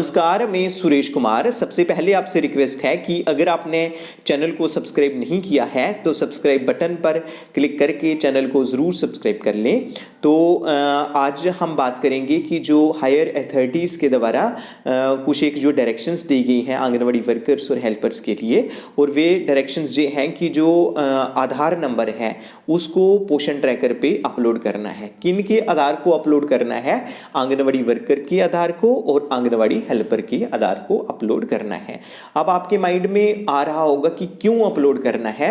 नमस्कार, मैं सुरेश कुमार। सबसे पहले आपसे रिक्वेस्ट है कि अगर आपने चैनल को सब्सक्राइब नहीं किया है तो सब्सक्राइब बटन पर क्लिक करके चैनल को ज़रूर सब्सक्राइब कर लें। तो आज हम बात करेंगे कि जो हायर अथॉरिटीज़ के द्वारा कुछ एक जो डायरेक्शंस दी गई हैं आंगनवाड़ी वर्कर्स और हेल्पर्स के लिए, और वे डायरेक्शंस ये हैं कि जो आधार नंबर है उसको पोषण ट्रैकर पे अपलोड करना है। किन के आधार को अपलोड करना है? आंगनवाड़ी वर्कर के आधार को और आंगनवाड़ी हेल्पर के आधार को अपलोड करना है। अब आपके माइंड में आ रहा होगा कि क्यों अपलोड करना है।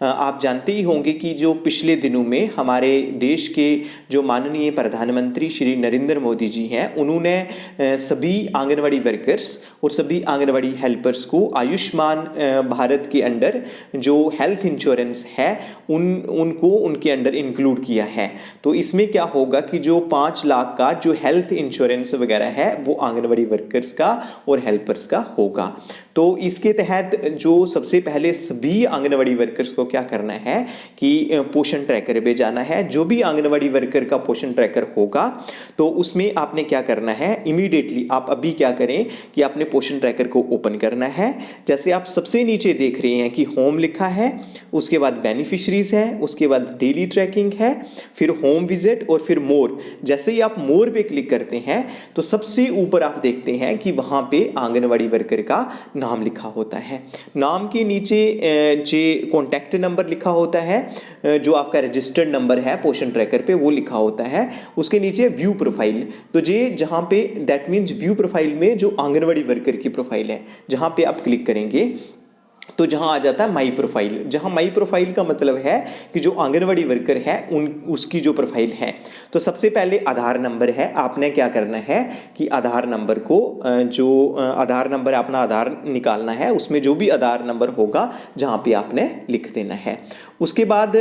आप जानते ही होंगे कि जो पिछले दिनों में हमारे देश के जो माननीय प्रधानमंत्री श्री नरेंद्र मोदी जी हैं, उन्होंने सभी आंगनवाड़ी वर्कर्स और सभी आंगनवाड़ी हेल्पर्स को आयुष्मान भारत के अंडर जो हेल्थ इंश्योरेंस है उनको उनके अंडर इंक्लूड किया है। तो इसमें क्या होगा कि जो 5 लाख का जो हेल्थ इंश्योरेंस वगैरह है वो आंगनवाड़ी वर्कर्स का और हेल्पर्स का होगा। तो इसके तहत जो सबसे पहले सभी आंगनवाड़ी वर्कर्स को क्या करना है कि पोषण ट्रैकर पे जाना है। जो भी आंगनवाड़ी वर्कर का पोषण ट्रैकर होगा तो उसमें आपने क्या करना है, इमीडिएटली आप अभी क्या करें कि आपने पोषण ट्रैकर को ओपन करना है। जैसे आप सबसे नीचे देख रहे हैं कि होम लिखा है, उसके बाद बेनिफिशरीज है, उसके बाद डेली ट्रैकिंग है, फिर होम विजिट और फिर मोर। जैसे ही आप मोर पे क्लिक करते हैं तो सबसे ऊपर आप देखते हैं कि वहां पे आंगनवाड़ी वर्कर का नाम लिखा होता है। नाम के नीचे जे कॉन्टैक्ट नंबर लिखा होता है, जो आपका रजिस्टर्ड नंबर है पोषण ट्रैकर पे वो लिखा होता है। उसके नीचे व्यू प्रोफाइल, तो जे जहां पे दैट मीन्स व्यू प्रोफाइल में जो आंगनवाड़ी वर्कर की प्रोफाइल है, जहां पे आप क्लिक करेंगे तो जहां आ जाता है माई प्रोफाइल। जहां माई प्रोफाइल का मतलब है कि जो आंगनवाड़ी वर्कर है उसकी जो प्रोफाइल है। तो सबसे पहले आधार नंबर है, आपने क्या करना है कि आधार नंबर को जो आधार नंबर अपना आधार निकालना है, उसमें जो भी आधार नंबर होगा जहां पे आपने लिख देना है। उसके बाद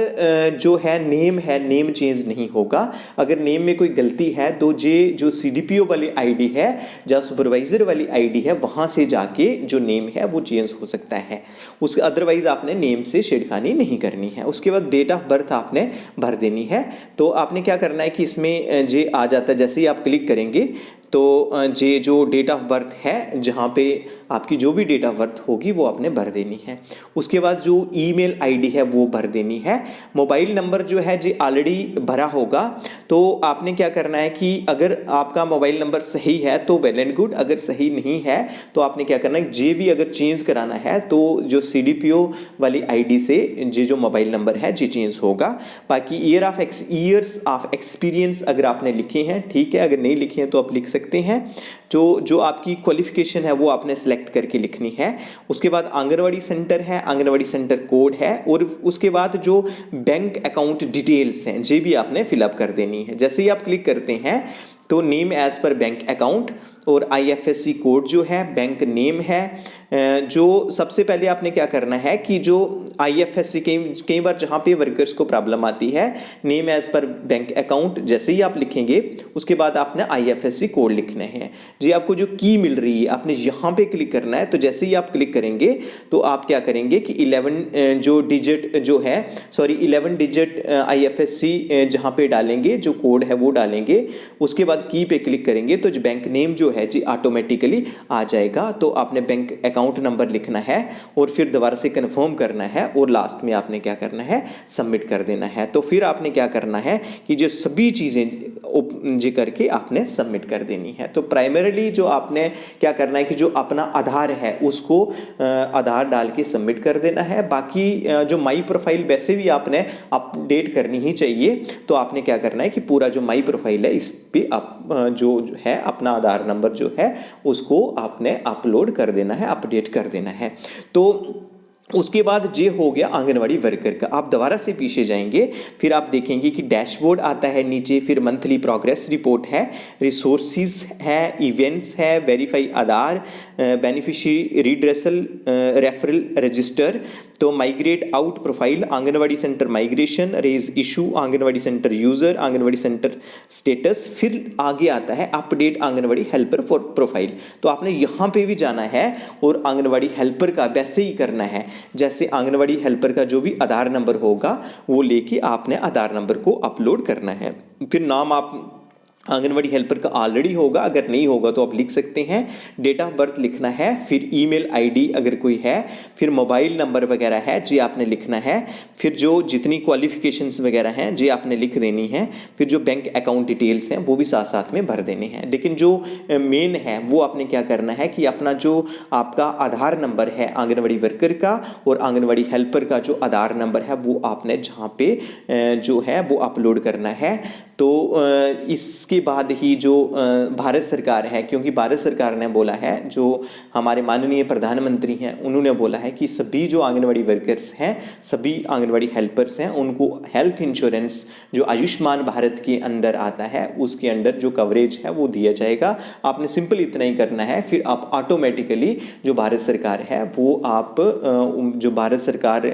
जो है नेम चेंज नहीं होगा। अगर नेम में कोई गलती है तो जो CDPO वाली आईडी है या सुपरवाइजर वाली आईडी है वहां से जाके जो नेम है वो चेंज हो सकता है। उसके अदरवाइज आपने नेम से छेड़खानी नहीं करनी है। उसके बाद डेट ऑफ बर्थ आपने भर देनी है। तो आपने क्या करना है कि इसमें जे आ जाता है, जैसे ही आप क्लिक करेंगे तो जे जो डेट ऑफ बर्थ है, जहाँ पे आपकी जो भी डेट ऑफ बर्थ होगी वो आपने भर देनी है। उसके बाद जो ईमेल आईडी है वो भर देनी है। मोबाइल नंबर जो है जो ऑलरेडी भरा होगा तो आपने क्या करना है कि अगर आपका मोबाइल नंबर सही है तो वेल एंड गुड, अगर सही नहीं है तो आपने क्या करना है, जे भी अगर चेंज कराना है तो जो CDPO वाली आईडी से जो मोबाइल नंबर है जी चेंज होगा। बाकी ईयर्स ऑफ एक्सपीरियंस अगर आपने लिखे हैं ठीक है, अगर नहीं लिखे हैं तो आप लिख सकते हैं। जो आपकी क्वालिफिकेशन है वो आपने सेलेक्ट करके लिखनी है। उसके बाद आंगनवाड़ी सेंटर है, आंगनवाड़ी सेंटर कोड है, और उसके बाद जो बैंक अकाउंट डिटेल्स हैं ये भी आपने फिलअप कर देनी है। जैसे ही आप क्लिक करते हैं तो name as per bank account और IFSC कोड जो है बैंक नेम है। जो सबसे पहले आपने क्या करना है कि जो IFSC कई बार जहाँ पे वर्कर्स को प्रॉब्लम आती है, name as per bank account जैसे ही आप लिखेंगे उसके बाद आपने IFSC कोड लिखना है। जी आपको जो की मिल रही है आपने यहाँ पे क्लिक करना है। तो जैसे ही आप क्लिक करेंगे तो आप क्या करेंगे कि 11 डिजिट IFSC जहाँ पे डालेंगे, जो कोड है वो डालेंगे। उसके बाद की पे क्लिक करेंगे तो जो बैंक नेम जो है जी ऑटोमेटिकली आ जाएगा। तो आपने बैंक अकाउंट नंबर लिखना है और फिर दोबारा से कंफर्म करना है और लास्ट में आपने क्या करना है, सबमिट कर देना है। तो फिर आपने क्या करना है कि जो सभी चीज़ें जी करके आपने सबमिट कर देनी है। तो प्राइमरीली जो आपने क्या करना है कि जो अपना आधार है उसको आधार डाल के सबमिट कर देना है। बाकी जो माई प्रोफाइल वैसे भी आपने अपडेट करनी ही चाहिए। तो आपने क्या करना है कि पूरा जो माई प्रोफाइल है इस पे आप जो है अपना आधार नंबर जो है उसको आपने अपलोड कर देना है, अपडेट कर देना है। तो उसके बाद ये हो गया आंगनवाड़ी वर्कर का। आप दोबारा से पीछे जाएंगे, फिर आप देखेंगे कि डैशबोर्ड आता है नीचे, फिर मंथली प्रोग्रेस रिपोर्ट है, रिसोर्सिस है, इवेंट्स है, verify Aadhaar, beneficiary redressal, referral register, तो migrate out profile, anganwadi centre migration, raise issue, anganwadi centre user, anganwadi centre status, फिर आगे आता है update anganwadi helper for profile. तो आपने यहाँ पे भी जाना है और आंगनवाड़ी हेल्पर का वैसे ही करना है जैसे आंगनवाड़ी हेल्पर का जो भी आधार नंबर होगा वो लेके आपने आधार नंबर को अपलोड करना है। फिर नाम आप आंगनवाड़ी हेल्पर का ऑलरेडी होगा, अगर नहीं होगा तो आप लिख सकते हैं। डेट ऑफ बर्थ लिखना है, फिर ईमेल आईडी अगर कोई है, फिर मोबाइल नंबर वगैरह है जी आपने लिखना है, फिर जो जितनी क्वालिफिकेशंस वगैरह हैं जी आपने लिख देनी है, फिर जो बैंक अकाउंट डिटेल्स हैं वो भी साथ साथ में भर देने हैं। लेकिन जो मेन है वो आपने क्या करना है कि अपना जो आपका आधार नंबर है आंगनवाड़ी वर्कर का और आंगनवाड़ी हेल्पर का जो आधार नंबर है वो आपने जहाँ पे जो है वो अपलोड करना है। तो इसके बाद ही जो भारत सरकार है, क्योंकि भारत सरकार ने बोला है, जो हमारे माननीय प्रधानमंत्री हैं उन्होंने बोला है कि सभी जो आंगनवाड़ी वर्कर्स हैं, सभी आंगनवाड़ी हेल्पर्स हैं, उनको हेल्थ इंश्योरेंस जो आयुष्मान भारत के अंडर आता है उसके अंडर जो कवरेज है वो दिया जाएगा। आपने सिंपल इतना ही करना है, फिर आप ऑटोमेटिकली जो भारत सरकार है वो आप जो भारत सरकार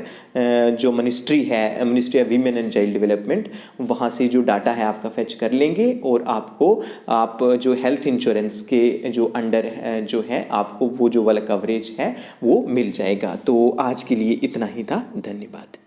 जो मिनिस्ट्री है, ministry of women and child development, वहाँ से जो डाटा है आपका फेच कर लेंगे और आपको आप जो हेल्थ इंश्योरेंस के जो अंडर जो है आपको वो जो वाला कवरेज है वो मिल जाएगा। तो आज के लिए इतना ही था, धन्यवाद।